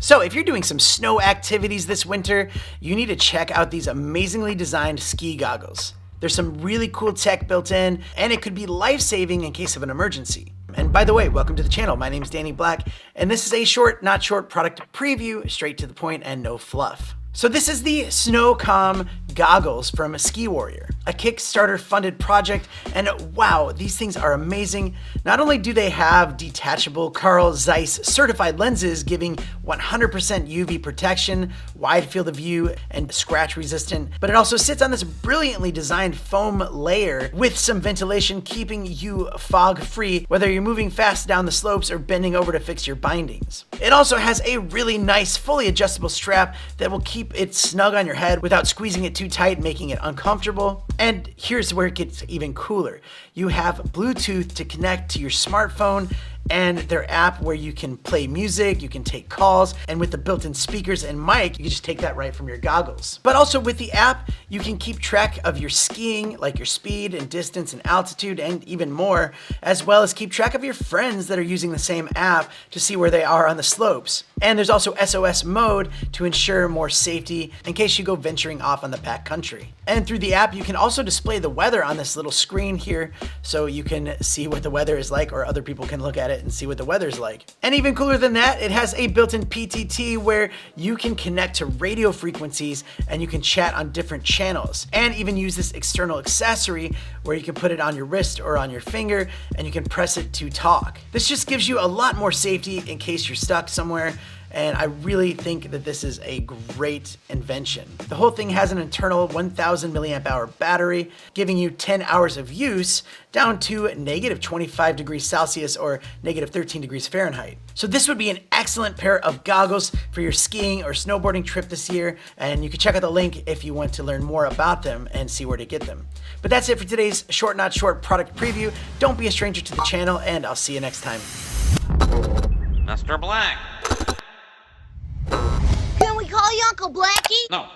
So if you're doing some snow activities this winter, you need to check out these amazingly designed ski goggles. There's some really cool tech built in, and it could be life-saving in case of an emergency. And by the way, welcome to the channel. My name's Danny Black, and this is a short, not short product preview, straight to the point and no fluff. So this is the SnowComm Goggles from SkiWarrior, a Kickstarter funded project, and wow, these things are amazing. Not only do they have detachable Carl Zeiss certified lenses giving 100% UV protection, wide field of view, and scratch resistant, but it also sits on this brilliantly designed foam layer with some ventilation keeping you fog free, whether you're moving fast down the slopes or bending over to fix your bindings. It also has a really nice fully adjustable strap that will keep it snug on your head without squeezing it too tight, making it uncomfortable. And here's where it gets even cooler. You have Bluetooth to connect to your smartphone and their app where you can play music, you can take calls, and with the built-in speakers and mic, you can just take that right from your goggles. But also with the app, you can keep track of your skiing, like your speed and distance and altitude and even more, as well as keep track of your friends that are using the same app to see where they are on the slopes. And there's also SOS mode to ensure more safety in case you go venturing off on the backcountry. And through the app, you can also display the weather on this little screen here so you can see what the weather is like, or other people can look at it and see what the weather's like. And even cooler than that, it has a built-in PTT where you can connect to radio frequencies and you can chat on different channels, and even use this external accessory where you can put it on your wrist or on your finger and you can press it to talk. This just gives you a lot more safety in case you're stuck somewhere. And I really think that this is a great invention. The whole thing has an internal 1000 milliamp hour battery, giving you 10 hours of use down to negative 25 degrees Celsius or negative 13 degrees Fahrenheit. So this would be an excellent pair of goggles for your skiing or snowboarding trip this year. And you can check out the link if you want to learn more about them and see where to get them. But that's it for today's short, not short product preview. Don't be a stranger to the channel, and I'll see you next time. Mr. Black. Can we call you Uncle Blackie? No.